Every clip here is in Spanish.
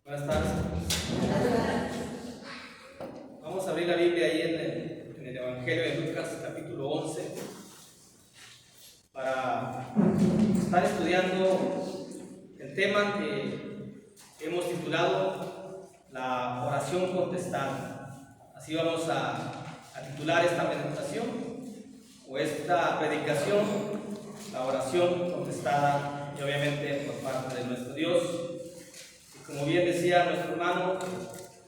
Buenas tardes. Vamos a abrir la Biblia ahí en el Evangelio de Lucas, capítulo 11, para estar estudiando el tema que hemos titulado la oración contestada. Así vamos a titular esta meditación o esta predicación, la oración contestada, y obviamente por parte de nuestro Dios. Como bien decía nuestro hermano,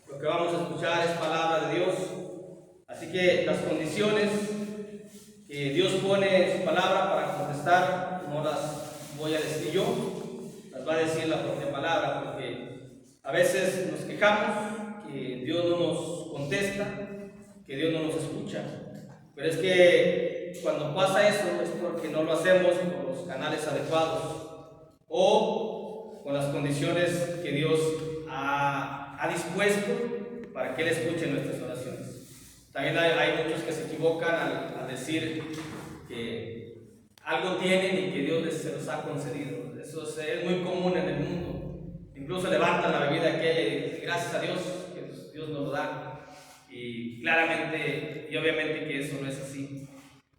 lo que vamos a escuchar es palabra de Dios. Así que las condiciones que Dios pone en su palabra para contestar no las voy a decir yo, las va a decir la propia palabra, porque a veces nos quejamos que Dios no nos contesta, que Dios no nos escucha. Pero es que cuando pasa eso es porque no lo hacemos por los canales adecuados o con las condiciones que Dios ha dispuesto para que Él escuche nuestras oraciones. También hay muchos que se equivocan al decir que algo tienen y que Dios se los ha concedido. Eso es muy común en el mundo. Incluso levantan la bebida aquella y dicen gracias a Dios que Dios nos lo da. Y claramente y obviamente que eso no es así.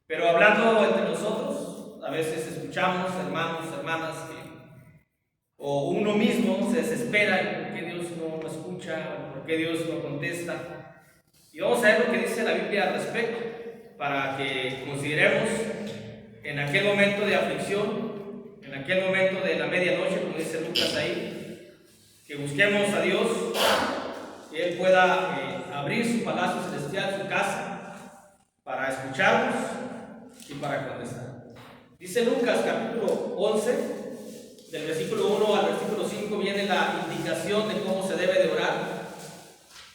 Pero hablando entre nosotros, a veces escuchamos hermanos, hermanas o uno mismo se desespera en por qué Dios no escucha o por qué Dios no contesta. Y vamos a ver lo que dice la Biblia al respecto, para que consideremos en aquel momento de aflicción, en aquel momento de la medianoche, como dice Lucas ahí, que busquemos a Dios, que Él pueda abrir su palacio celestial, su casa, para escucharnos y para contestar. Dice Lucas capítulo 11, del versículo 1 al versículo 5 viene la indicación de cómo se debe de orar.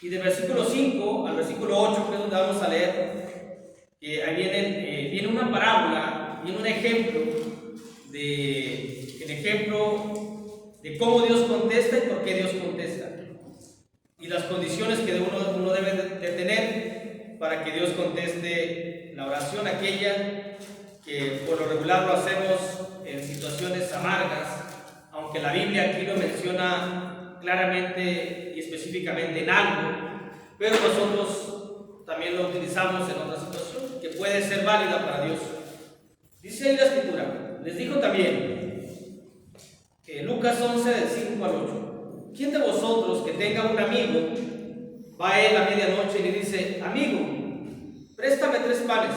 Y del versículo 5 al versículo 8, que es donde vamos a leer, ahí viene una parábola, viene un ejemplo de cómo Dios contesta y por qué Dios contesta. Y las condiciones que uno debe de tener para que Dios conteste la oración aquella que por lo regular lo hacemos en situaciones amargas, aunque la Biblia aquí lo menciona claramente y específicamente en algo, pero nosotros también lo utilizamos en otra situación que puede ser válida para Dios. Dice ahí la Escritura, les dijo también, Lucas 11, del 5 al 8, ¿quién de vosotros que tenga un amigo va a él a medianoche y le dice, amigo, préstame 3 panes?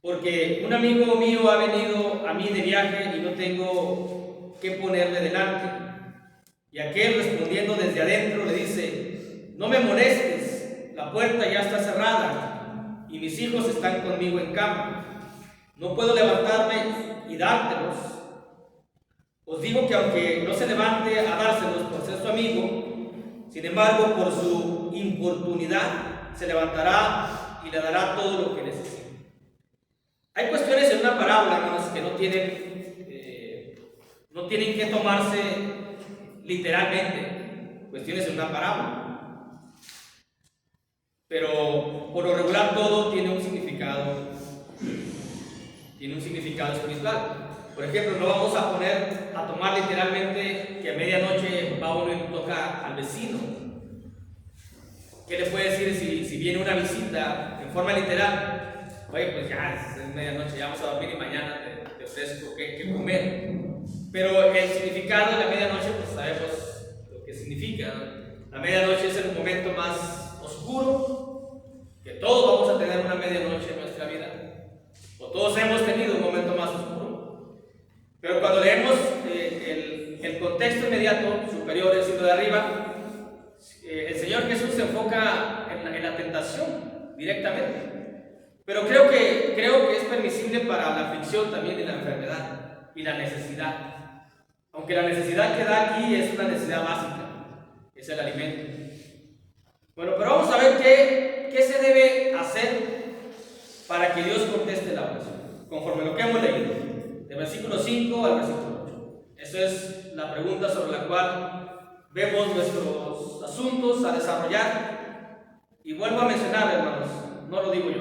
Porque un amigo mío ha venido a mí de viaje y no tengo qué ponerle delante. Y aquel respondiendo desde adentro le dice, no me molestes, la puerta ya está cerrada y mis hijos están conmigo en cama. No puedo levantarme y dártelos. Os digo que aunque no se levante a dárselos por ser su amigo, sin embargo por su importunidad se levantará y le dará todo lo que necesita. Hay cuestiones en una parábola, hermanos, que no tienen que tomarse literalmente, cuestiones en una parábola. Pero por lo regular todo tiene un significado espiritual. Por ejemplo, no vamos a tomar literalmente que a medianoche va uno y toca al vecino. ¿Qué le puede decir si viene una visita en forma literal? Oye, pues ya es medianoche, ya vamos a dormir y mañana te ofrezco qué comer. Pero el significado de la medianoche, pues sabemos lo que significa. La medianoche es el momento más oscuro, que todos vamos a tener una medianoche en nuestra vida, o todos hemos tenido un momento más oscuro. Pero cuando leemos el contexto inmediato, superior, el signo de arriba, el Señor Jesús se enfoca en la tentación directamente. Pero creo que es permisible para la aflicción también y la enfermedad y la necesidad. Aunque la necesidad que da aquí es una necesidad básica, es el alimento. Bueno, pero vamos a ver qué se debe hacer para que Dios conteste la oración, conforme lo que hemos leído, del versículo 5 al versículo 8. Esa es la pregunta sobre la cual vemos nuestros asuntos a desarrollar. Y vuelvo a mencionar, hermanos, no lo digo yo,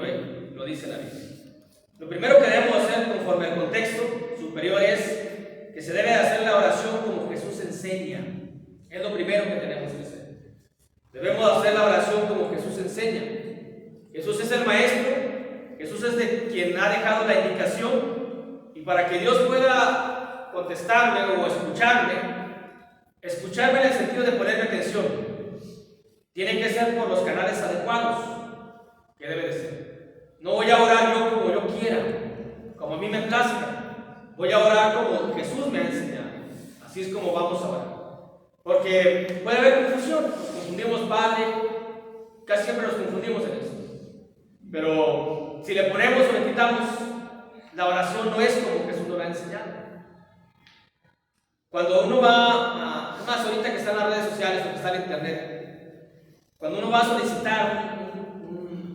lo dice la Biblia. Lo primero que debemos hacer conforme al contexto superior es que se debe hacer la oración como Jesús enseña. Es lo primero que tenemos que hacer. Debemos hacer la oración como Jesús enseña. Jesús es el maestro, Jesús es de quien ha dejado la indicación, y para que Dios pueda contestarme o escucharme en el sentido de ponerme atención, tiene que ser por los canales adecuados, que debe de ser. No voy a orar yo como yo quiera, como a mí me plazca. Voy a orar como Jesús me ha enseñado. Así es como vamos a orar. Porque puede haber confusión, nos confundimos, Padre, casi siempre nos confundimos en eso. Pero si le ponemos o le quitamos, la oración no es como Jesús nos la ha enseñado. Cuando uno va, más ahorita que está en las redes sociales o que está en internet, cuando uno va a solicitar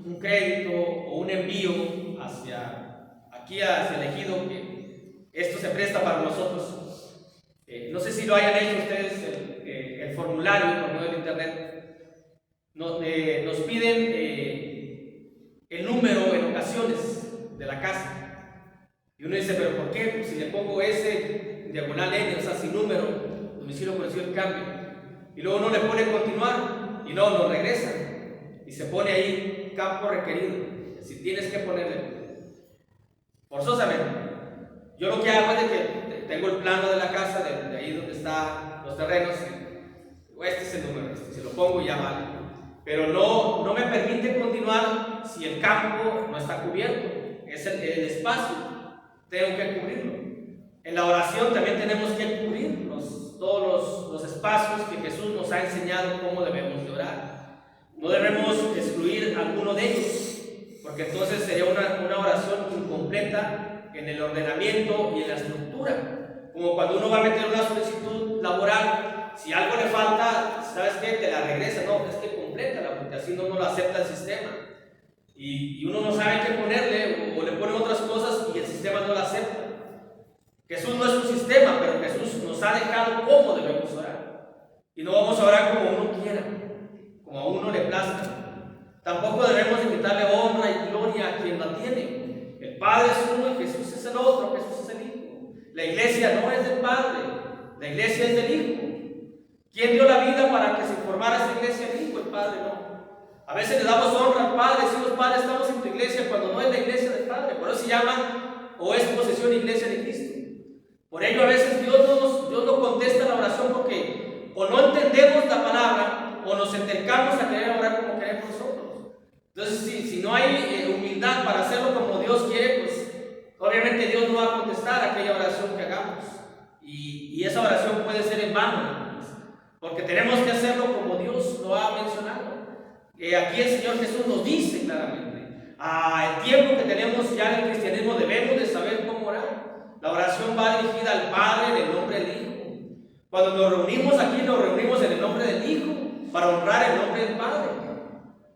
un crédito o un envío hacia el ejido, que esto se presta para nosotros. No sé si lo hayan hecho ustedes, el formulario por medio del internet. Nos piden el número en ocasiones de la casa. Y uno dice, ¿pero por qué? Pues si le pongo ese diagonal N, o sea, sin número, domicilio conocido el cambio. Y luego uno le pone continuar y no, nos regresa. Y se pone ahí campo requerido. Si tienes que ponerle forzosamente. Yo lo que hago es de que tengo el plano de la casa, de ahí donde están los terrenos. Este es el número, se lo pongo y ya vale. Pero no me permite continuar si el campo no está cubierto. Es el espacio, tengo que cubrirlo. En la oración también tenemos que cubrir todos los espacios que Jesús nos ha enseñado cómo debemos de orar. No debemos excluir alguno de ellos, porque entonces sería una oración incompleta en el ordenamiento y en la estructura. Como cuando uno va a meter una solicitud laboral, si algo le falta, ¿sabes qué? Te la regresa. No, es que complétala, porque así no lo acepta el sistema. Y uno no sabe qué ponerle, o le pone otras cosas y el sistema no la acepta. Jesús no es un sistema, pero Jesús nos ha dejado cómo debemos orar. Y no vamos a orar como uno quiera, como a uno le plazca. Tampoco debemos de quitarle honra y gloria a quien la tiene. El Padre es uno y Jesús es el otro, Jesús es el Hijo. La iglesia no es del Padre, la iglesia es del Hijo. ¿Quién dio la vida para que se formara esta iglesia? El Hijo, el Padre no. A veces le damos honra al Padre, decimos, Padre, estamos en tu iglesia, cuando no es la iglesia del Padre. Por eso se llama, o es posesión iglesia de Cristo. Por ello a veces Dios no contesta la oración porque o no entendemos la palabra o nos entercamos a querer orar como queremos nosotros. Entonces si no hay humildad para hacerlo como Dios quiere, pues obviamente Dios no va a contestar aquella oración que hagamos. Y esa oración puede ser en vano, porque tenemos que hacerlo como Dios lo ha mencionado. Aquí el Señor Jesús nos dice claramente, el tiempo que tenemos ya en el cristianismo debemos de saber cómo orar. La oración va dirigida al Padre en el nombre del Hijo. Cuando nos reunimos aquí, nos reunimos en el nombre del Hijo para honrar el nombre del Padre.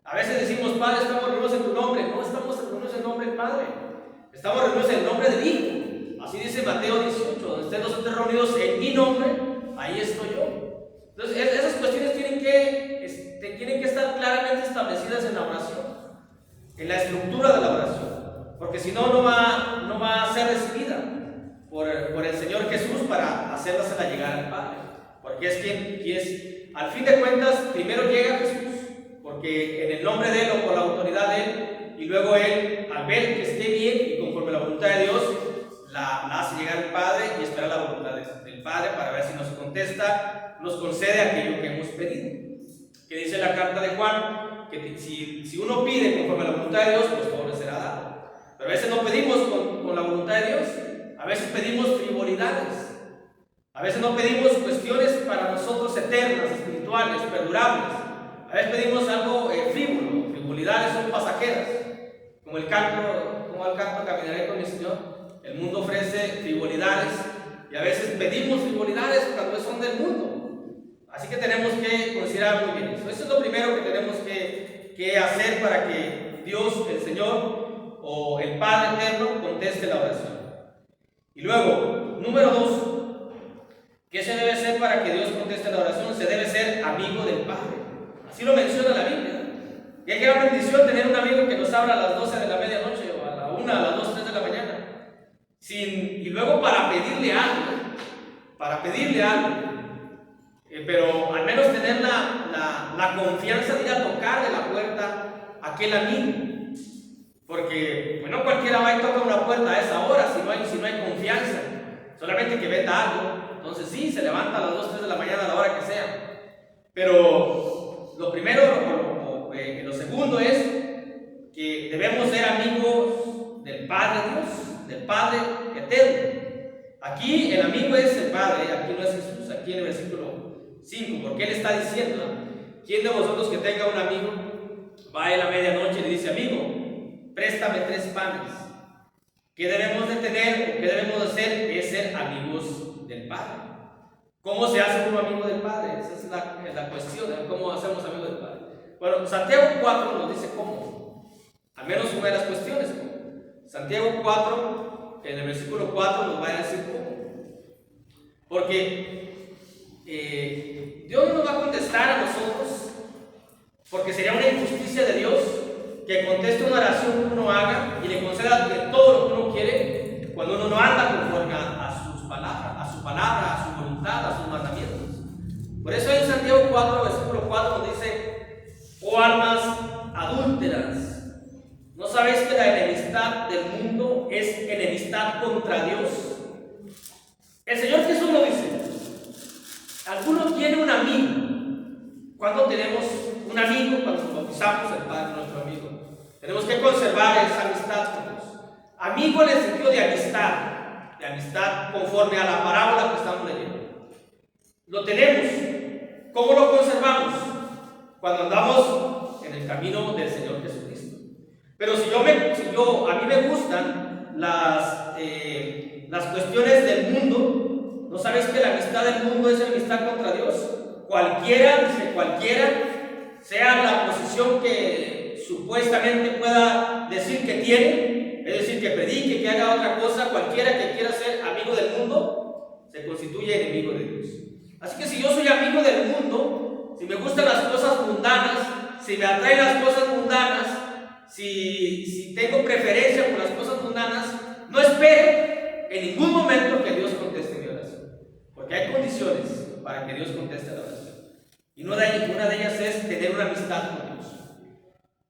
A veces decimos, Padre, estamos reunidos en tu nombre. No estamos reunidos en el nombre del Padre, estamos reunidos en el nombre del Hijo. Así dice Mateo 18, donde estén nosotros reunidos en mi nombre, ahí estoy yo. Entonces esas cuestiones tienen que estar claramente establecidas en la oración, en la estructura de la oración, porque si no, no va a ser recibida por el Señor Jesús para hacérsela llegar al Padre, porque es quien es, al fin de cuentas, primero llega Jesús, porque en el nombre de Él o por la autoridad de Él, y luego Él, al ver que esté bien y conforme a la voluntad de Dios, la hace llegar al Padre y espera la voluntad del Padre para ver si nos contesta, nos concede aquello que hemos pedido. Que dice la carta de Juan, que si uno pide conforme a la voluntad de Dios, pues todo le será dado. Pero a veces no pedimos con la voluntad de Dios. A veces pedimos frivolidades. A veces no pedimos cuestiones para nosotros eternas, espirituales, perdurables. A veces pedimos algo frívolo. Frivolidades son pasajeras. Como el canto caminaré con mi Señor. El mundo ofrece frivolidades y a veces pedimos frivolidades cuando son del mundo. Así que tenemos que considerar muy bien eso. Eso es lo primero que tenemos que hacer para que Dios, el Señor o el Padre eterno conteste la oración. Y luego, número 2, ¿qué se debe hacer para que Dios conteste la oración? Se debe ser amigo del Padre. Así lo menciona la Biblia. Y qué gran bendición tener un amigo que nos habla a las 12 de la medianoche o a la 1, a las 2, 3 de la mañana. Y luego para pedirle algo. pero al menos tener la confianza de ir a tocar de la puerta a aquel amigo. Porque, bueno, cualquiera va y toca una puerta a esa hora si no hay confianza. Solamente que venda algo. Entonces sí, se levanta a las 2, 3 de la mañana a la hora que sea. Pero lo primero, lo segundo es que debemos ser amigos del Padre Dios, del Padre eterno. Aquí el amigo es el Padre, aquí no es Jesús, aquí en el versículo 5, porque Él está diciendo, ¿quién de vosotros que tenga un amigo va a la medianoche y le dice, amigo, préstame 3 panes? ¿Qué debemos de tener o qué debemos de hacer? Es ser amigos del Padre. ¿Cómo se hace un amigo del Padre? Esa es la cuestión, ¿cómo hacemos amigos del Padre? Bueno, Santiago 4 nos dice cómo, al menos una de las cuestiones. Santiago 4, en el versículo 4 nos va a decir cómo. Porque Dios no nos va a contestar a nosotros, porque sería una injusticia de Dios que conteste una oración que uno haga y le conceda todo lo que uno quiere cuando uno no anda conforme a sus palabras, a su palabra, a su voluntad, a sus mandamientos. Por eso en Santiago 4, versículo 4 nos dice, oh almas adúlteras, ¿no sabéis que la enemistad del mundo es enemistad contra Dios? El Señor Jesús lo dice. Alguno tiene un amigo. ¿Cuándo tenemos un amigo? Cuando nos bautizamos, el Padre nuestro amigo. Tenemos que conservar esa amistad con Dios. Amigo en el sentido de amistad conforme a la parábola que estamos leyendo. Lo tenemos. ¿Cómo lo conservamos? Cuando andamos en el camino del Señor Jesucristo. Pero si a mí me gustan las cuestiones del mundo, ¿no sabéis que la amistad del mundo es amistad contra Dios? Cualquiera, sea la posición que supuestamente pueda decir que tiene, es decir, que predique, que haga otra cosa, cualquiera que quiera ser amigo del mundo, se constituye enemigo de Dios. Así que si yo soy amigo del mundo, si me gustan las cosas mundanas, si me atraen las cosas mundanas, si tengo preferencia por las cosas mundanas, no espero en ningún momento que Dios conteste mi oración, porque hay condiciones para que Dios conteste la oración, y una de ellas es tener una amistad con Dios,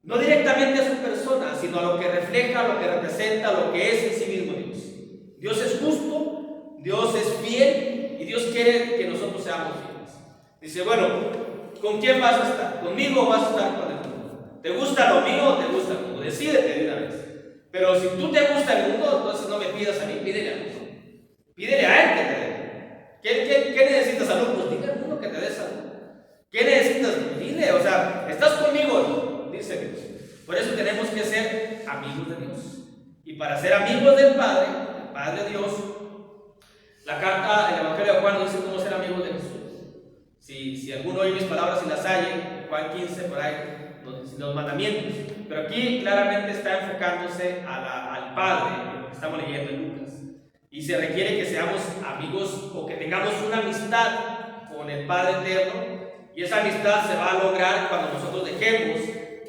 no directamente a su persona, sino a lo que refleja, lo que representa, lo que es en sí mismo Dios. Dios es justo, Dios es fiel, y Dios quiere que nosotros seamos fieles. Dice, bueno, ¿con quién vas a estar? ¿Conmigo o vas a estar con el mundo? ¿Te gusta lo mío o te gusta el mundo? Decídete de una vez. Pero si tú te gusta el mundo, entonces no me pidas a mí, pídele a Dios. Pídele a Él que te dé. ¿Qué necesitas, salud? Pues dile al mundo que te dé salud. ¿Qué necesitas? Dile, o sea, ¿estás conmigo? Dice Dios. Por eso tenemos que ser amigos de Dios. Y para ser amigos del Padre, el Padre Dios, la carta, el Evangelio de Juan nos dice cómo ser amigos de Jesús. Si alguno oye mis palabras y las halle, Juan 15, por ahí, los mandamientos. Pero aquí claramente está enfocándose al Padre, lo que estamos leyendo en Lucas. Y se requiere que seamos amigos o que tengamos una amistad con el Padre eterno. Y esa amistad se va a lograr cuando nosotros dejemos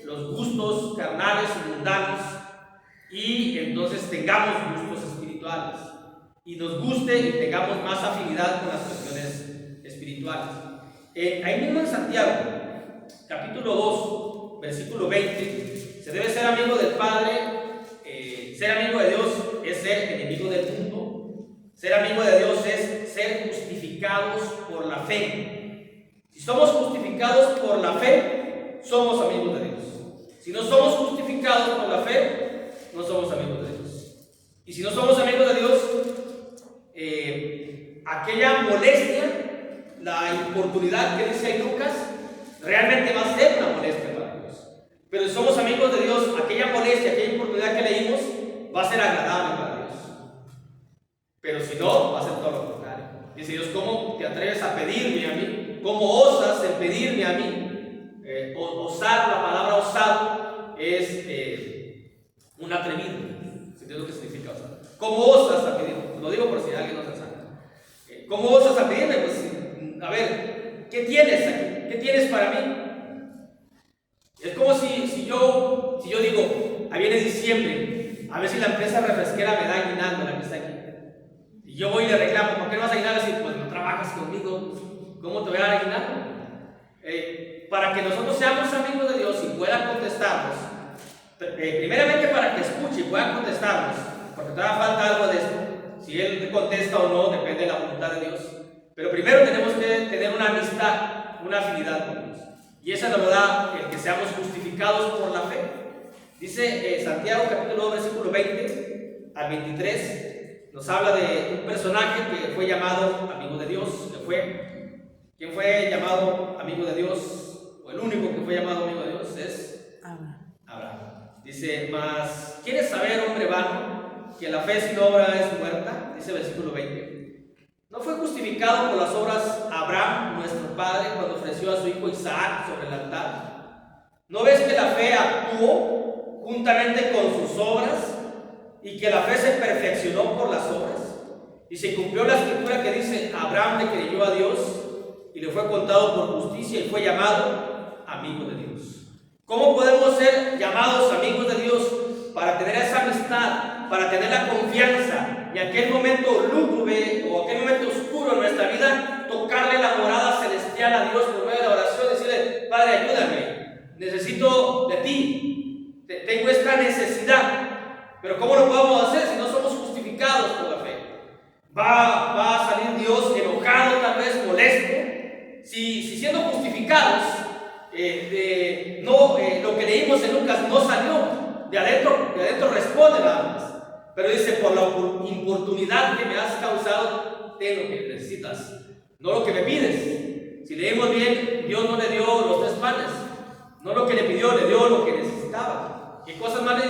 los gustos carnales y mundanos y entonces tengamos gustos espirituales. Y nos guste y tengamos más afinidad con las cuestiones espirituales. Ahí mismo en Santiago, capítulo 2, versículo 20, se debe ser amigo del Padre. Ser amigo de Dios es ser enemigo del mundo. Ser amigo de Dios es ser justificados por la fe. Si somos justificados por la fe, somos amigos de Dios. Si no somos justificados por la fe, no somos amigos de Dios. Y si no somos amigos de Dios, aquella molestia, la importunidad que dice ahí Lucas, realmente va a ser una molestia para Dios. Pero si somos amigos de Dios, aquella molestia, aquella importunidad que leímos, va a ser agradable para Dios. Pero si no, va a ser todo lo contrario. Dice Dios, ¿cómo te atreves a pedirme a mí? ¿Cómo osas en pedirme a mí? Osar, la palabra osado es un atrevido. ¿Entiendes lo que significa osar? ¿Cómo osas a pedirme? Lo digo por si alguien no se sabe. ¿Cómo osas a pedirme? Pues, a ver, ¿qué tienes aquí? ¿Qué tienes para mí? Es como si yo digo, ahí viene diciembre, a ver si la empresa refresquera me da aguinaldo, la que está aquí. Y yo voy y le reclamo, ¿por qué no vas a aguinaldo? Así, pues no trabajas conmigo, ¿cómo te voy a dar aguinaldo? primeramente para que escuche y pueda contestarnos, porque todavía falta algo de esto. Si él contesta o no, depende de la voluntad de Dios. Pero primero tenemos que tener una amistad, una afinidad con Dios. Y esa es la verdad, el que seamos justificados por la fe. Dice Santiago capítulo 2, versículo 20 al 23, nos habla de un personaje que fue llamado amigo de Dios. ¿Quién fue llamado amigo de Dios? O el único que fue llamado amigo de Dios es Abraham. Dice, mas ¿quieres saber, hombre vano, que la fe sin obra es muerta? Dice el versículo 20. ¿No fue justificado por las obras Abraham, nuestro padre, cuando ofreció a su hijo Isaac sobre el altar? ¿No ves que la fe actuó juntamente con sus obras y que la fe se perfeccionó por las obras? Y se cumplió la escritura que dice, Abraham le creyó a Dios y le fue contado por justicia y fue llamado amigo de Dios. ¿Cómo podemos ser llamados amigos de Dios? Para tener esa amistad, para tener la confianza y aquel momento lúgubre o aquel momento oscuro en nuestra vida, tocarle la morada celestial a Dios por medio de la oración, decirle, Padre, ayúdame, necesito de ti, tengo esta necesidad. Pero ¿cómo lo podemos hacer si no somos justificados por la fe? Va a salir Dios enojado, tal vez molesto, si siendo justificados, lo que leímos en Lucas no salió. De adentro responde nada más. Pero dice, por la importunidad que me has causado, ten lo que necesitas, no lo que me pides. Si leemos bien, Dios no le dio los 3 panes, no lo que le pidió, le dio lo que necesitaba. ¿Qué cosas más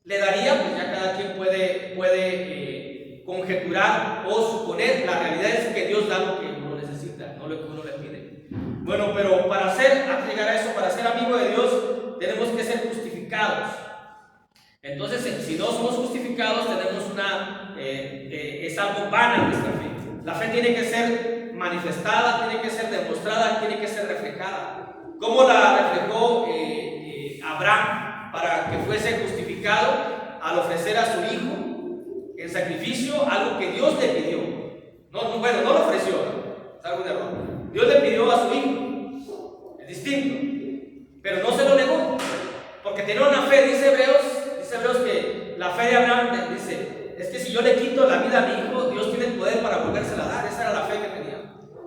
le daría? Pues ya cada quien puede conjeturar o suponer. La realidad es que Dios da lo que uno necesita, no lo que uno le pide. Bueno, pero para llegar a eso, para ser amigo de Dios, tenemos que ser justificados. Entonces, si no somos justificados, tenemos es algo vana nuestra fe. La fe tiene que ser manifestada, tiene que ser demostrada, tiene que ser reflejada. ¿Cómo la reflejó Abraham para que fuese justificado al ofrecer a su hijo en sacrificio algo que Dios le pidió? No lo ofreció, es algo de error. Dios le pidió a su hijo, es distinto, pero no se lo negó, porque tenía una fe. Dice Hebreos que la fe de Abraham dice, es que si yo le quito la vida a mi hijo, Dios tiene el poder para volvérsela a dar. Esa era la fe que tenía.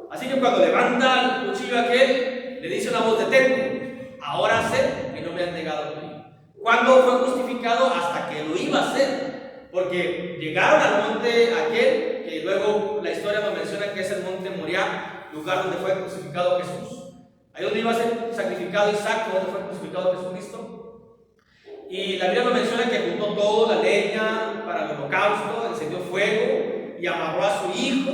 Así que cuando levanta el cuchillo aquel, le dice una voz, detente, ahora sé que no me han negado a mí. ¿Cuándo fue justificado? Hasta que lo iba a hacer, porque llegaron al monte aquel, que luego la historia nos menciona que es el monte Moriah, lugar donde fue crucificado Jesús. Ahí donde iba a ser sacrificado Isaac, donde fue crucificado Jesucristo. Y la Biblia nos menciona que juntó toda la leña para el holocausto, encendió fuego y amarró a su hijo.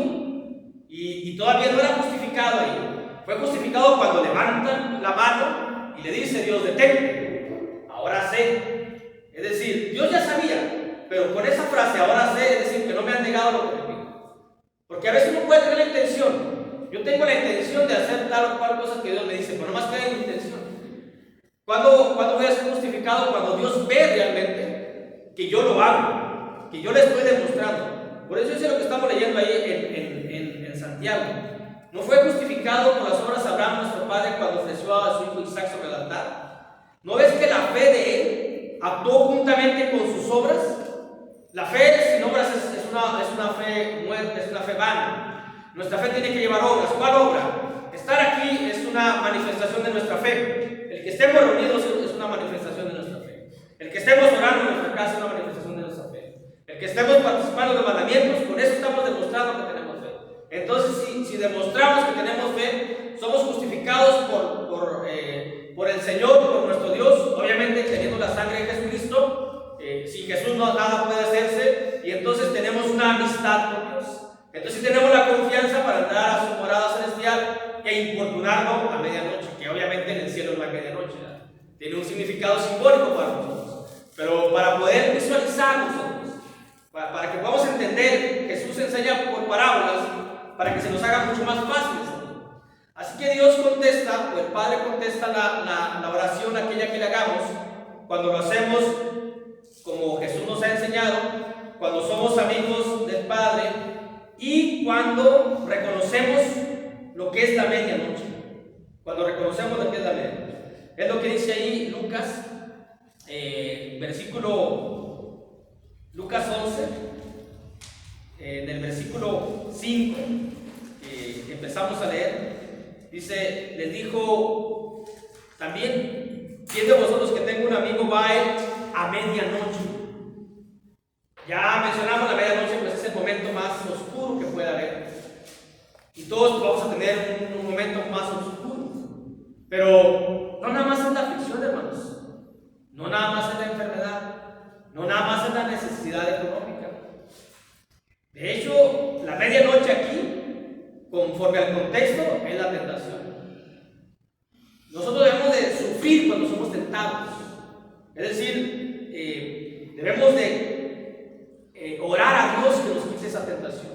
Y todavía no era justificado ahí. Fue justificado cuando levantan la mano y le dice Dios, detente, ahora sé. Es decir, Dios ya sabía, pero con esa frase, ahora sé, es decir, que no me han negado lo que me pido. Porque a veces uno puede tener la intención. Yo tengo la intención de hacer tal o cual cosa que Dios me dice, pero nomás queda en mi intención. ¿Cuándo voy a ser justificado? Cuando Dios ve realmente que yo lo hago, que yo le estoy demostrando. Por eso es lo que estamos leyendo ahí en Santiago. ¿No fue justificado por las obras Abraham, nuestro padre, cuando ofreció a su hijo Isaac sobre el altar? ¿No ves que la fe de él actuó juntamente con sus obras? La fe sin obras es una fe muerta, es una fe vana. Nuestra fe tiene que llevar obras. ¿Cuál obra? Estar aquí es una manifestación de nuestra fe. El que estemos reunidos es una manifestación de nuestra fe. El que estemos orando en nuestra casa es una manifestación de nuestra fe. El que estemos participando de mandamientos, con eso estamos demostrando que tenemos fe. Entonces, si demostramos que tenemos fe, somos justificados por el Señor, por nuestro Dios, obviamente teniendo la sangre de Jesucristo. Sin Jesús nada puede hacerse, y entonces tenemos una amistad con Dios. Entonces tenemos la confianza para entrar a su morada celestial e importunarlo a medianoche, que obviamente en el cielo no hay medianoche, ¿verdad? Tiene un significado simbólico para nosotros, pero para poder visualizar nosotros, para que podamos entender, Jesús enseña por parábolas para que se nos haga mucho más fácil. Así que Dios contesta, o el Padre contesta la oración aquella que le hagamos, cuando lo hacemos como Jesús nos ha enseñado, cuando somos amigos del Padre y cuando reconocemos lo que es la medianoche. Cuando reconocemos lo que es la medianoche. Es lo que dice ahí Lucas versículo Lucas 11, del versículo 5, que empezamos a leer, dice, les dijo también, ¿quién de vosotros que tenga un amigo va a él a medianoche? Ya mencionamos la medianoche, pues es el momento más oscuro que puede haber. Y todos vamos a tener un momento más oscuro. Pero no nada más es la aflicción, hermanos. No nada más es la enfermedad. No nada más es la necesidad económica. De hecho, la medianoche aquí, conforme al contexto, es la tentación. Nosotros debemos de sufrir cuando somos tentados. Es decir, debemos de orar a Dios que nos quite esa tentación.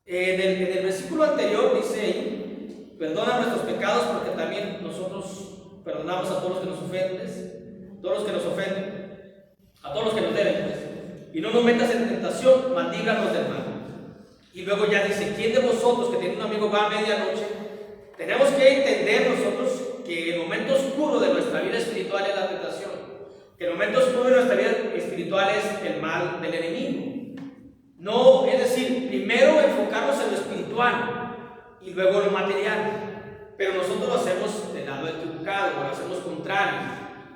En el versículo anterior dice ahí, perdona nuestros pecados porque también nosotros perdonamos a todos los que nos ofenden, a todos los que nos deben, pues. Y no nos metas en tentación, maldíganos del mal. Y luego ya dice, ¿quién de vosotros que tiene un amigo va a medianoche? Tenemos que entender nosotros que el momento oscuro de nuestra vida espiritual es la tentación. Que el momento oscuro de nuestra vida espiritual es el mal del enemigo. No, es decir, primero enfocarnos en lo espiritual y luego lo material. Pero nosotros lo hacemos del lado equivocado, lo hacemos contrario.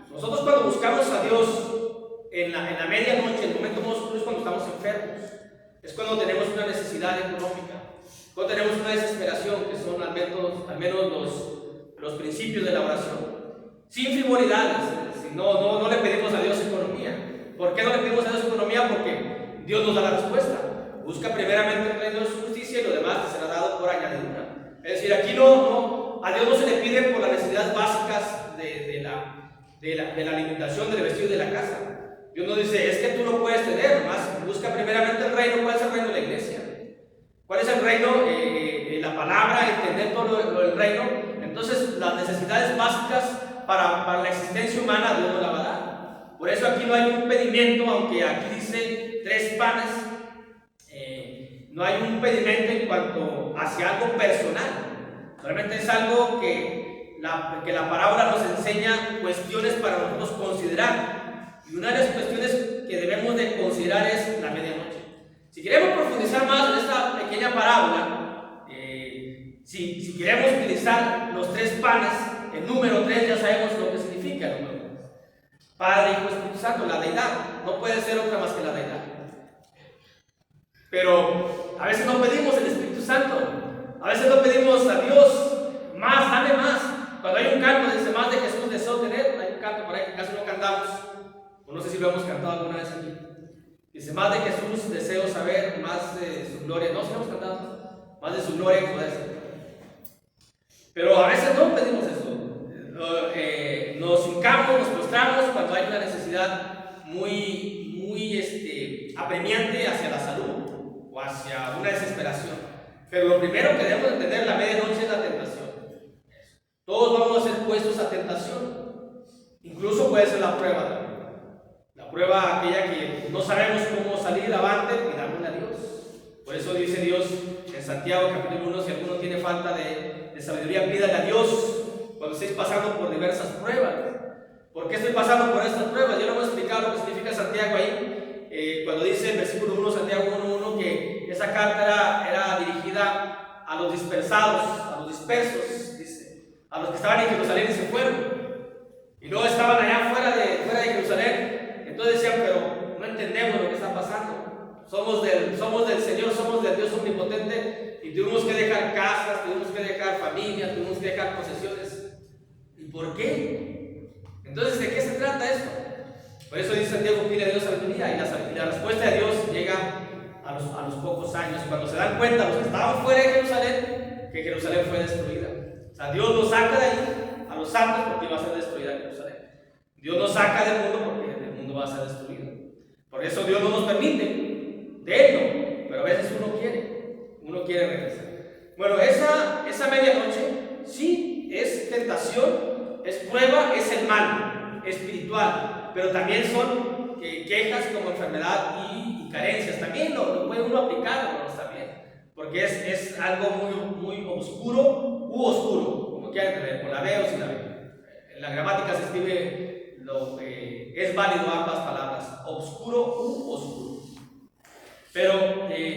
Nosotros cuando buscamos a Dios en la medianoche, el momento más oscuro es cuando estamos enfermos. Es cuando tenemos una necesidad económica, cuando tenemos una desesperación, que son al menos los principios de la oración. Sin frivolidades, no le pedimos a Dios economía. ¿Por qué no le pedimos a Dios economía? Porque Dios nos da la respuesta. Busca primeramente el reino de su justicia y lo demás te será dado por añadidura. Es decir, aquí a Dios no se le pide por las necesidades básicas de la alimentación, del vestido de la casa. Dios no dice, es que tú no puedes tener, más busca primeramente el reino. ¿Cuál es el reino de la iglesia? ¿Cuál es el reino? La palabra, entender todo lo del reino. Entonces, las necesidades básicas para la existencia humana, Dios nos la va a dar. Por eso aquí no hay un pedimento, aunque aquí dice 3 panes. No hay un pedimento en cuanto hacia algo personal. Realmente es algo que la parábola nos enseña cuestiones para nosotros considerar. Y una de las cuestiones que debemos de considerar es la medianoche. Si queremos profundizar más en esta pequeña parábola, si queremos utilizar los 3 panes, el número 3 ya sabemos lo que significa el número 3. Padre, Hijo, Espíritu Santo, la deidad. No puede ser otra más que la deidad. Pero a veces no pedimos el Espíritu Santo. A veces no pedimos a Dios más, dame más. Cuando hay un canto, dice más de Jesús deseo tener. Hay un canto por ahí que casi no cantamos. O no sé si lo hemos cantado alguna vez aquí. Dice más de Jesús deseo saber, más de su gloria. No, si lo hemos cantado. Más de su gloria y poder ser. Pero a veces no pedimos eso. Nos hincamos, nos postramos cuando hay una necesidad muy apremiante hacia la salud o hacia una desesperación. Pero lo primero que debemos entender en la medianoche es la tentación. Todos vamos a ser puestos a tentación. Incluso puede ser la prueba también. La prueba aquella que no sabemos cómo salir avante, pidámosle a Dios. Por eso dice Dios en Santiago capítulo 1, si alguno tiene falta de sabiduría, pídale a Dios cuando estéis pasando por diversas pruebas. ¿Por qué estoy pasando por estas pruebas? Yo no voy a explicar lo que significa Santiago ahí. Cuando dice en versículo 1, Santiago 1:1, que esa carta era dirigida a los dispersados, a los dispersos, dice, a los que estaban en Jerusalén y se fueron. Y luego estaban allá fuera de Jerusalén. Entonces decían, pero no entendemos lo que está pasando. Somos del Señor, somos del Dios omnipotente y tuvimos que dejar casas, tuvimos que dejar familias, tuvimos que dejar posesiones. ¿Y por qué? Entonces, ¿de qué se trata esto? Por eso dice Santiago, pide a Dios sabiduría, y la respuesta de Dios llega a los pocos años, cuando se dan cuenta los que estaban fuera de Jerusalén, que Jerusalén fue destruida. O sea, Dios los saca de ahí a los santos porque iba a ser destruida Jerusalén. Dios nos saca del mundo porque el mundo va a ser destruido. Por eso Dios no nos permite, de Él no, pero a veces uno quiere regresar. Bueno, esa medianoche sí es tentación, es prueba, es el mal espiritual, pero también son quejas como enfermedad y carencias. También lo puede uno aplicar, hermanos, también, porque es algo muy oscuro, como quieran entender, con la B o sin la B. En la gramática se escribe es válido ambas palabras, obscuro u oscuro. Pero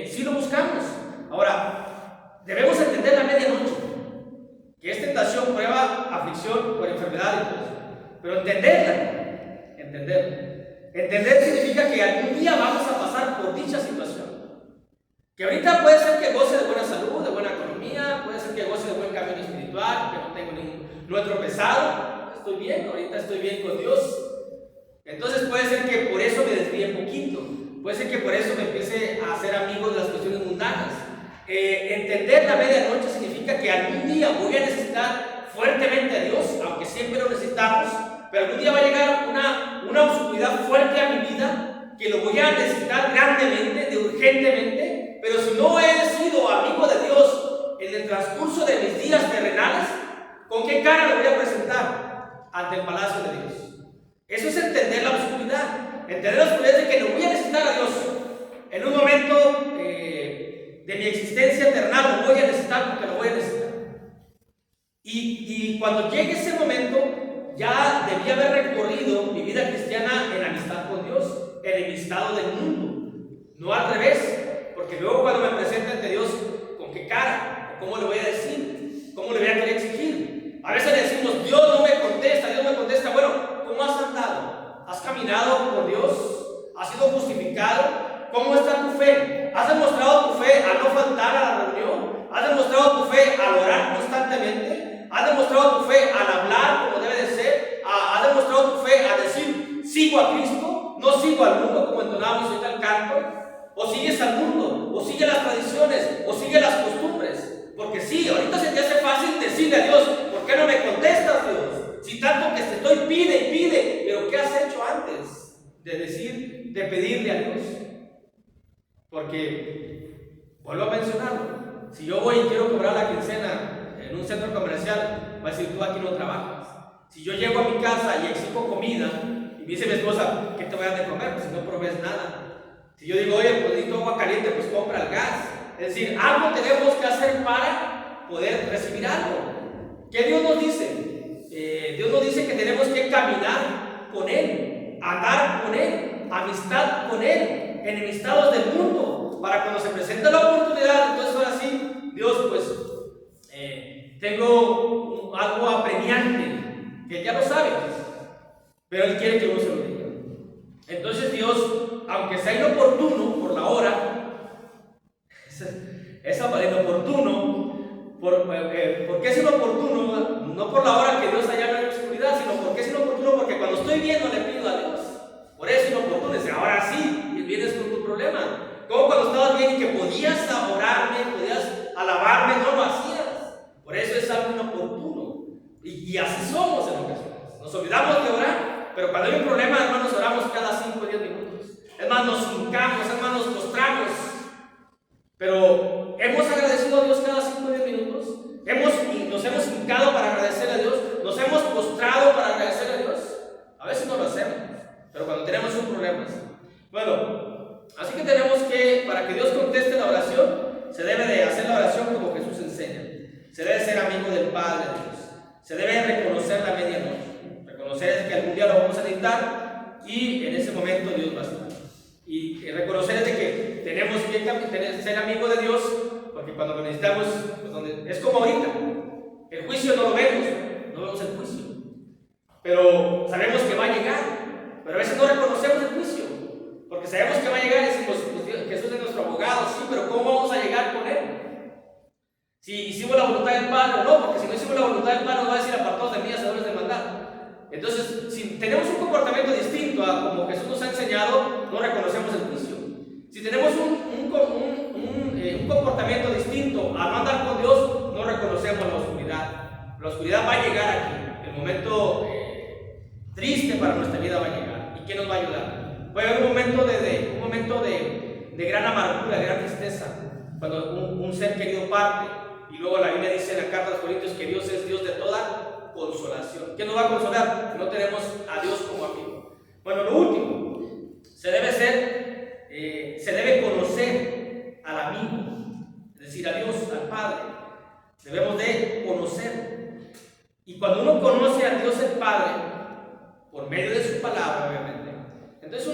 si lo buscamos. Ahora, debemos entender la medianoche, que es tentación, prueba, aflicción por enfermedad y todo eso. Pero entender significa que algún día vamos a pasar por dicha situación. Que ahorita puede ser que goce de buena salud, de buena economía, puede ser que goce de buen camino espiritual, que no he tropezado, estoy bien, ahorita estoy bien con Dios. Entonces puede ser que por eso me desvíe poquito, puede ser que por eso me empiece a hacer amigo de las cuestiones mundanas. Entender la medianoche significa que algún día voy a necesitar fuertemente a Dios, aunque siempre lo necesitamos, pero algún día va a llegar una oscuridad fuerte a mi vida, que lo voy a necesitar grandemente, urgentemente. Pero si no he sido amigo de Dios en el transcurso de mis días terrenales, ¿con qué cara lo voy a presentar ante el palacio de Dios? Eso es entender la oscuridad. Entender la oscuridad de que lo voy a necesitar a Dios. En un momento de mi existencia terrenal lo voy a necesitar porque lo voy a necesitar. Y cuando llegue ese momento, ya debí haber recorrido mi vida cristiana en amistad con Dios, enemistado del mundo. No al revés. Porque luego cuando me presente ante Dios, ¿con qué cara? ¿Cómo le voy a decir? ¿Cómo le voy a querer exigir? A veces le decimos, Dios no me contesta, Dios me contesta. Bueno, ¿cómo has andado? ¿Has caminado por Dios? ¿Has sido justificado? ¿Cómo está tu fe? ¿Has demostrado tu fe a no faltar a la reunión? ¿Has demostrado tu fe al orar constantemente? ¿Has demostrado tu fe al hablar como debe de ser? ¿Has demostrado tu fe a decir, sigo a Cristo? No sigo al mundo, como entonábamos ahorita el canto. O sigues al mundo, o sigues las tradiciones, o sigues las costumbres. Porque sí, ahorita se te hace fácil decirle a Dios, ¿por qué no me contestas, Dios? Si tanto que te estoy pide y pide, pero ¿qué has hecho antes de pedirle a Dios? Porque, vuelvo a mencionarlo, si yo voy y quiero cobrar la quincena en un centro comercial, va a decir, tú aquí no trabajas. Si yo llego a mi casa y exijo comida, y me dice mi esposa, ¿qué te voy a dar de comer? Pues si no provees nada. Si yo digo, oye, pues necesito agua caliente, pues compra el gas. Es decir, algo tenemos que hacer para poder recibir algo. ¿Qué Dios nos dice? Dios nos dice que tenemos que caminar con Él, andar con Él, amistad con Él, enemistados del mundo, para cuando se presente la oportunidad, entonces ahora sí, Dios, pues, tengo algo apremiante, que ya lo sabes, pero Él quiere que uno se lo diga. Entonces Dios, aunque sea inoportuno por la hora, esa palabra inoportuno, ¿por qué es inoportuno? No por la hora que Dios haya en la oscuridad, sino porque es inoportuno porque cuando estoy bien no le pido a Dios. Por eso es inoportuno, es ahora sí, y vienes con tu problema. Como cuando estabas bien y que podías adorarme, podías alabarme, no lo hacías. Por eso es algo inoportuno. Y así somos en ocasiones. Nos olvidamos de orar. Pero cuando hay un problema, hermanos, oramos cada 5 o 10 minutos. Es más, nos hincamos, es más, nos postramos. Pero hemos agradecido a Dios cada 5 o 10 minutos. Nos hemos hincado para agradecer a Dios. Nos hemos postrado para agradecer a Dios. A veces no lo hacemos, pero cuando tenemos un problema. Bueno, así que tenemos que, para que Dios conteste la oración, se debe de hacer la oración como Jesús enseña. Se debe ser amigo del Padre de Dios. Se debe reconocer la medianoche. Reconocer que algún día lo vamos a necesitar y en ese momento Dios va a estar. Y reconocer de que tenemos que ser amigos de Dios, porque cuando lo necesitamos, pues es como ahorita. El juicio no lo vemos, no vemos el juicio. Pero sabemos que va a llegar. Pero a veces no reconocemos el juicio, porque sabemos que va a llegar y decimos, pues Jesús es nuestro abogado, sí, pero ¿cómo vamos a llegar con Él? Si hicimos la voluntad del Padre o no, porque si no hicimos la voluntad del Padre nos va a decir apartados de mí, hacedores de maldad. Entonces, si tenemos un comportamiento distinto a como Jesús nos ha enseñado, no reconocemos el juicio. Si tenemos un comportamiento distinto a no andar con Dios, no reconocemos la oscuridad. La oscuridad va a llegar aquí. El momento triste para nuestra vida va a llegar. ¿Y qué nos va a ayudar? Puede haber un momento de gran amargura, de gran tristeza, cuando un ser querido parte. Y luego la Biblia dice en la carta a los Corintios que Dios es Dios de toda consolación. ¿Qué nos va a consolar? Si no tenemos a Dios como amigo. Bueno, lo último, se debe conocer al amigo, es decir, a Dios, al Padre. Debemos de conocer. Y cuando uno conoce a Dios el Padre, por medio de su palabra, obviamente. Entonces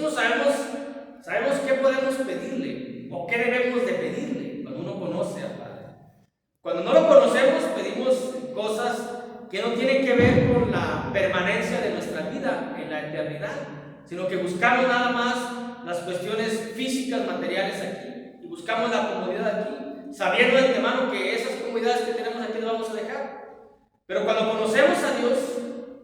sabemos qué podemos pedirle o qué debemos de pedirle cuando uno conoce al Padre. Cuando no lo conocemos, pedimos cosas que no tienen que ver con la permanencia de nuestra vida en la eternidad, sino que buscamos nada más las cuestiones físicas, materiales aquí, y buscamos la comodidad aquí, sabiendo de antemano que esas comodidades que tenemos aquí las vamos a dejar. Pero cuando conocemos a Dios,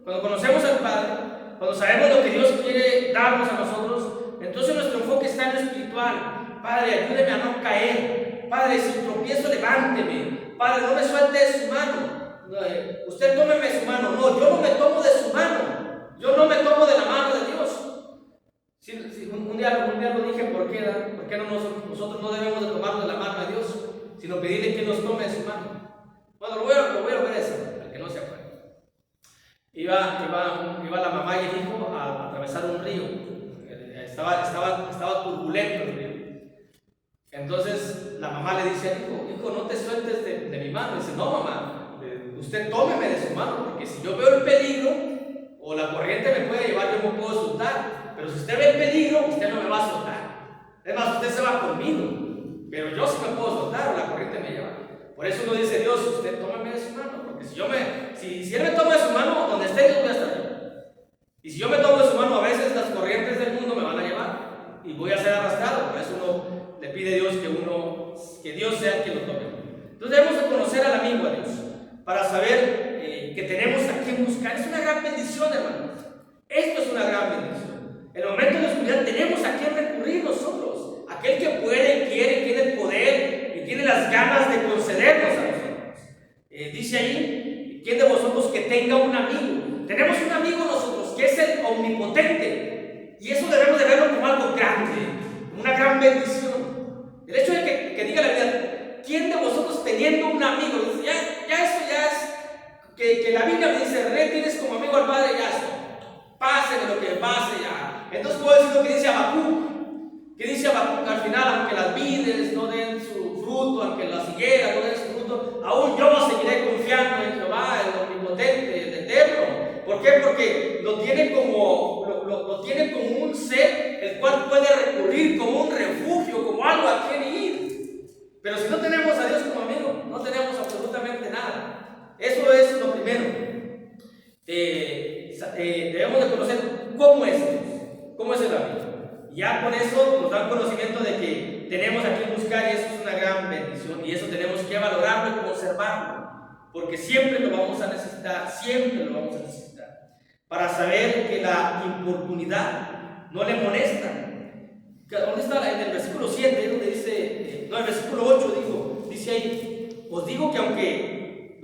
cuando conocemos al Padre, cuando sabemos lo que Dios quiere darnos a nosotros, entonces nuestro enfoque está en lo espiritual. Padre, ayúdeme a no caer. Padre, si tropiezo, levánteme. Padre, no me suelte de su mano. Usted tómeme su mano. No, yo no me tomo de su mano. Yo no me tomo de la mano de Dios. Un día lo dije, ¿por qué nosotros no debemos de tomarnos de la mano de Dios, sino pedirle que nos tome de su mano? Bueno, lo voy a ver eso, para que no se acuerde. Iba la mamá y el hijo a atravesar un río. Estaba turbulento el río. Entonces la mamá le dice al hijo, no te sueltes de mi mano. Dice, no, mamá, usted tómeme de su mano, porque si yo veo el peligro o la corriente me puede llevar, yo me puedo soltar. Pero si usted ve el peligro, usted no me va a soltar. Es más, usted se va conmigo, pero yo sí me puedo soltar o la corriente me lleva. Por eso uno dice, Dios, usted tómeme de su mano, porque si Él me toma de su mano, donde esté Dios voy a estar yo. Y si yo me tomo de su mano, a veces las corrientes del mundo me van a llevar y voy a ser arrastrado. Por eso uno le pide a Dios que Dios sea el que lo tome. Entonces debemos de conocer al amigo, a Dios, para saber que tenemos a quien buscar. Es una gran bendición, hermanos. Esto es una gran bendición. En el momento de la oscuridad tenemos a quien recurrir nosotros. Aquel que puede, quiere, tiene el poder y tiene las ganas de concedernos a nosotros. Dice ahí, ¿quién de vosotros que tenga un amigo? Tenemos un amigo nosotros que es el omnipotente. Y eso debemos de verlo como algo grande, como una gran bendición. El hecho de que diga la Biblia, ¿quién de vosotros teniendo un amigo? Dice, ya eso ya es, que la Biblia me dice, tienes como amigo al Padre, ya eso. Pase de lo que pase ya. Entonces puedo decir lo que dice Habacuc. ¿Qué dice Habacuc? Al final, aunque las vides no den su fruto, aunque las higueras no den su fruto, aún yo seguiré confiando en Jehová, el omnipotente, el eterno. ¿Por qué? Porque lo tiene como un ser el cual puede recurrir, como un refugio, como algo a quien ir. Pero si no tenemos a Dios como amigo, no tenemos absolutamente nada. Eso es lo primero. Debemos de conocer cómo es Dios, cómo es el amigo. Y ya con eso nos da conocimiento de que tenemos a quien buscar, y eso es una gran bendición, y eso tenemos que valorarlo y conservarlo, porque siempre lo vamos a necesitar, para saber que la importunidad no le molesta. ¿Dónde está? En el versículo 7, donde dice, el versículo 8 dice ahí, os digo que aunque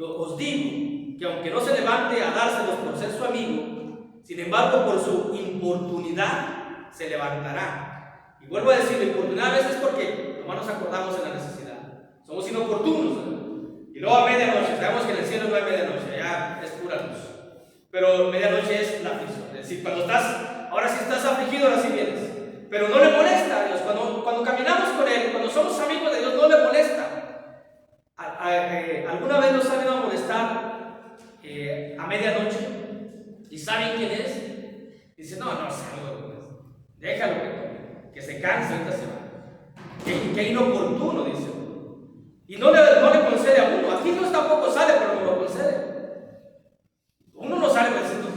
no se levante a dárselos por ser su amigo, sin embargo por su importunidad se levantará. Y vuelvo a decir, la importunidad a veces porque nomás nos acordamos en la necesidad, somos inoportunos, ¿no? Y luego a medianoche, sabemos que en el cielo no hay medianoche, ya es pura luz, pero medianoche es la aflicción. Es decir, ahora sí estás afligido, ahora sí vienes, pero no le molesta a Dios. Cuando caminamos con Él, cuando somos amigos de Dios, no le molesta. ¿Alguna vez nos han ido a molestar a medianoche? ¿Y saben quién es? Dice, no, salgo, déjalo que se canse, ahorita se va. Que inoportuno, dice. Y no le concede a uno. Aquí Dios tampoco sale, pero no lo concede. Uno no sale diciendo,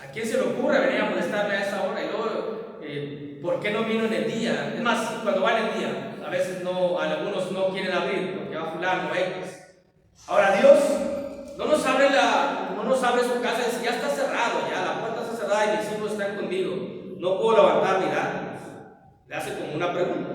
¿a quién se le ocurre venir a molestarme a esa hora? Y luego, ¿por qué no vino en el día? Es más, cuando va en el día, a veces algunos no quieren abrir, porque va fulano, X. Ahora Dios no nos abre su casa y dice, ya está cerrado, ya la puerta está cerrada y mis hijos están conmigo, no puedo levantar mirarlos. Le hace como una pregunta.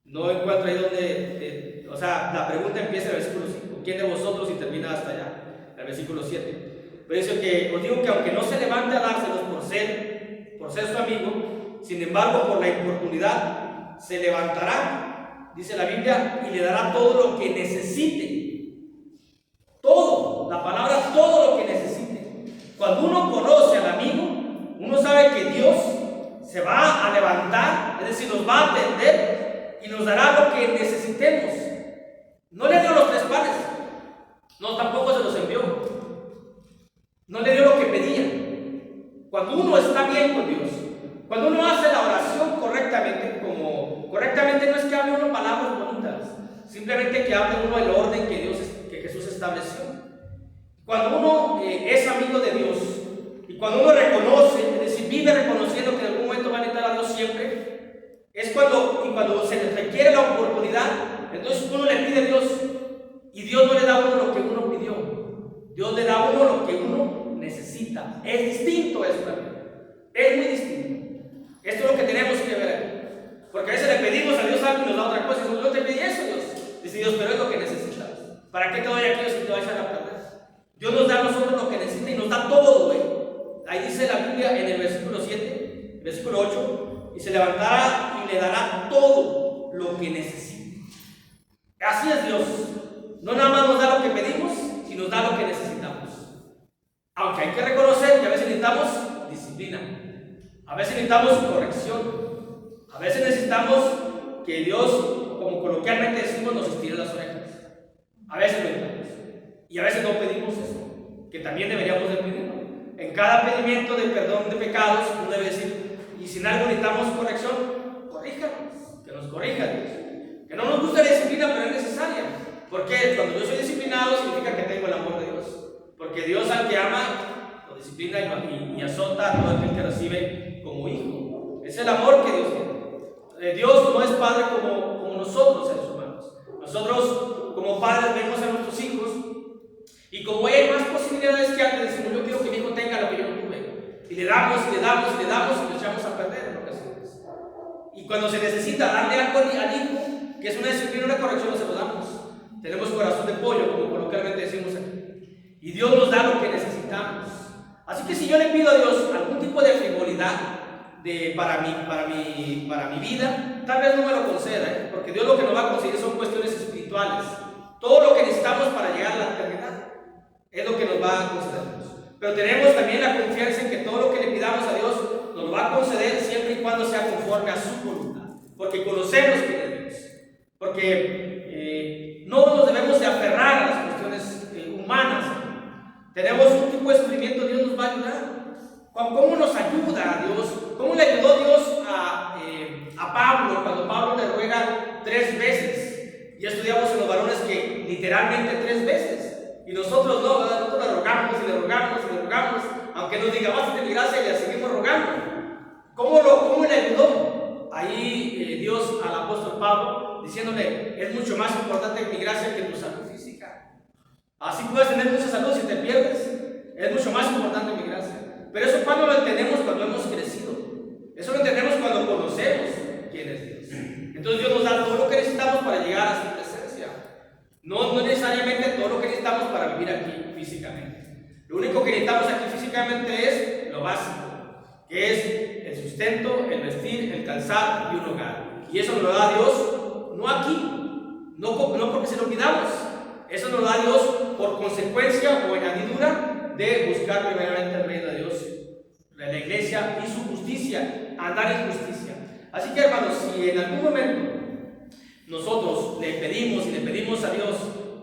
No encuentro ahí donde, la pregunta empieza en el versículo 5, ¿quién de vosotros? Y termina hasta allá, en el versículo 7. Pero dice que os digo que aunque no se levante a dárselos por ser su amigo, sin embargo por la importunidad se levantará, dice la Biblia, y le dará todo lo que necesite. Todo, la palabra todo lo que necesite. Cuando uno conoce al amigo, uno sabe que Dios se va a levantar, es decir, nos va a atender y nos dará lo que necesitemos. No le dio los 3 panes, no, tampoco se los envió, no le dio lo que pedía. Cuando uno está bien con Dios, cuando uno hace la oración correctamente, como correctamente no es que hable uno palabras bonitas, simplemente que hable uno el orden que Jesús estableció. Cuando uno es amigo de Dios y cuando uno reconoce, es decir, vive reconociendo que en algún momento va a necesitar a Dios siempre, es cuando se le requiere la oportunidad, entonces uno le pide a Dios y Dios no le da a uno lo que uno pidió, Dios le da a uno lo que uno necesita. Es distinto eso también, es muy distinto. Esto es lo que tenemos que ver aquí, porque a veces le pedimos a Dios algo y nos da otra cosa, y yo te pedí eso, Dios. Dice Dios, pero es lo que necesitas. ¿Para qué te doy aquello si te vas a echar a perder? Dios nos da a nosotros lo que necesita y nos da todo, güey. Ahí dice la Biblia en el versículo 7, versículo 8, y se levantará y le dará todo lo que necesite. Así es Dios. No nada más nos da lo que pedimos, sino nos da lo que necesitamos. Aunque hay que reconocer que a veces necesitamos disciplina, a veces necesitamos corrección, a veces necesitamos que Dios, como coloquialmente decimos, nos estire las orejas. A veces lo necesitamos. Y a veces no pedimos eso, que también deberíamos de pedirlo. En cada pedimiento de perdón de pecados, uno debe decir, y si en algo necesitamos corrección, corríjanos, que nos corrija Dios. Que no nos gusta la disciplina, pero es necesaria. Porque cuando yo soy disciplinado, significa que tengo el amor de Dios. Porque Dios al que ama, lo disciplina y azota a todo aquel que recibe como hijo. Es el amor que Dios tiene. Dios no es padre como nosotros, seres humanos. Nosotros, como padres, vemos a nuestros hijos y como hay más posibilidades que antes, decimos, yo quiero que mi hijo tenga lo que yo no tuve. Y le damos, y le damos, y le damos, y lo echamos a perder en ocasiones. Y cuando se necesita darle algo al hijo, que es una disciplina, una corrección, no se lo damos. Tenemos corazón de pollo, como coloquialmente decimos aquí. Y Dios nos da lo que necesitamos. Así que si yo le pido a Dios algún tipo de frivolidad para mi vida, tal vez no me lo conceda, porque Dios lo que nos va a conseguir son cuestiones espirituales. Todo lo que necesitamos para llegar a la eternidad es lo que nos va a conceder. Pero tenemos también la confianza en que todo lo que le pidamos a Dios nos lo va a conceder siempre y cuando sea conforme a su voluntad, porque conocemos quién es Dios, porque no nos debemos de aferrar a las cuestiones humanas. Tenemos un tipo de sufrimiento, Dios nos va a ayudar. ¿Cómo nos ayuda Dios? ¿Cómo le ayudó Dios a Pablo cuando Pablo le ruega 3 veces? Ya estudiamos en los varones que literalmente 3 veces. Y nosotros no, ¿verdad? Nosotros le rogamos y le rogamos y le rogamos, aunque nos diga, bástate mi gracia, y le seguimos rogando. ¿Cómo le ayudó? Ahí Dios al apóstol Pablo, diciéndole, es mucho más importante mi gracia que tu salud física. Así puedes tener mucha salud si te pierdes. Es mucho más importante mi gracia. Pero eso cuando lo entendemos, cuando hemos crecido. Eso lo entendemos cuando conocemos quién es Dios. Entonces Dios nos da todo lo que necesitamos para llegar a su presencia. No necesariamente todo lo que necesitamos para vivir aquí físicamente. Lo único que necesitamos aquí físicamente es lo básico, que es el sustento, el vestir, el calzar y un hogar. Y eso nos lo da Dios, no aquí, no porque se lo pidamos. Eso nos lo da Dios por consecuencia o añadidura de buscar primeramente el reino de Dios, la iglesia y su justicia, andar en justicia. Así que, hermanos, si en algún momento nosotros le pedimos a Dios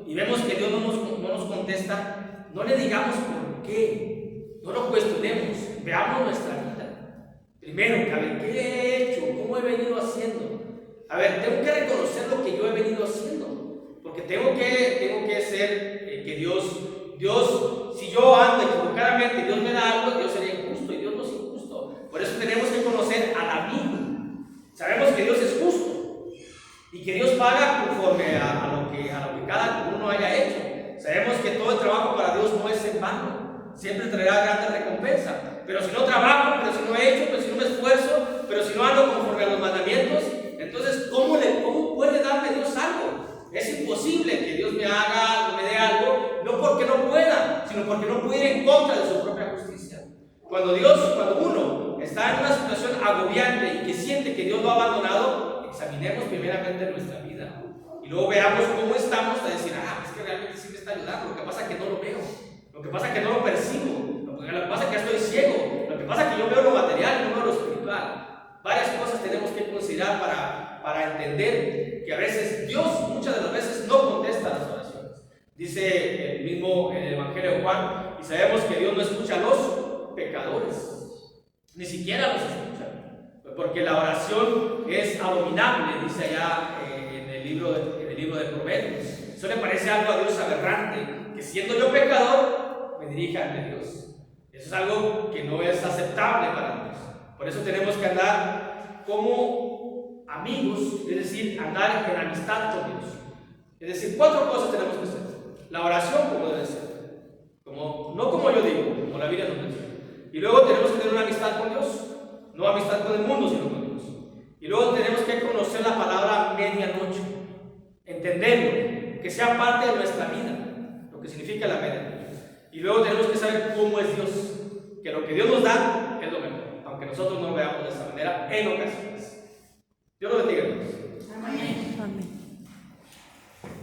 y vemos que Dios no nos contesta, no le digamos por qué, no lo cuestionemos, veamos nuestra vida. Primero, a ver, ¿qué he hecho? ¿Cómo he venido haciendo? A ver, tengo que reconocer lo que yo he venido haciendo, porque tengo que ser que Dios, si yo ando equivocadamente, Dios me da algo, Dios sería injusto y Dios no es injusto. Por eso tenemos que conocer al amigo. Sabemos que Dios es justo y que Dios paga conforme a lo que cada uno haya hecho. Sabemos que todo el trabajo para Dios no es en vano, siempre traerá grande recompensa. Pero si no trabajo, pero si no he hecho, pero si no me esfuerzo, pero si no ando conforme a los mandamientos, entonces ¿cómo puede darme Dios algo? Es imposible que Dios me haga o me dé algo, no porque no pueda, sino porque no puede ir en contra de su propia justicia. Cuando uno está en una situación agobiante y que siente que Dios lo ha abandonado, examinemos primeramente nuestra vida y luego veamos cómo estamos a decir, es que realmente sí me está ayudando, lo que pasa es que no lo veo, lo que pasa es que no lo percibo, lo que pasa es que estoy ciego, lo que pasa es que yo veo lo material y no veo lo espiritual. Varias cosas tenemos que considerar para entender que a veces Dios, muchas de las veces, no contesta las oraciones. Dice el mismo en el Evangelio de Juan, y sabemos que Dios no escucha a los pecadores. Ni siquiera los escuchan. Porque la oración es abominable, dice allá en el libro de Proverbios. Eso le parece algo a Dios aberrante, que siendo yo pecador, me dirija ante Dios. Eso es algo que no es aceptable para Dios. Por eso tenemos que andar como amigos, es decir, andar en amistad con Dios. Es decir, 4 cosas tenemos que hacer. La oración como debe ser, no como yo digo, como la Biblia nos dice. Y luego tenemos que tener una amistad con Dios, no amistad con el mundo, sino con Dios. Y luego tenemos que conocer la palabra medianoche, entenderlo, que sea parte de nuestra vida, lo que significa la medianoche. Y luego tenemos que saber cómo es Dios, que lo que Dios nos da es lo mejor, aunque nosotros no lo veamos de esta manera en ocasiones. Dios lo bendiga.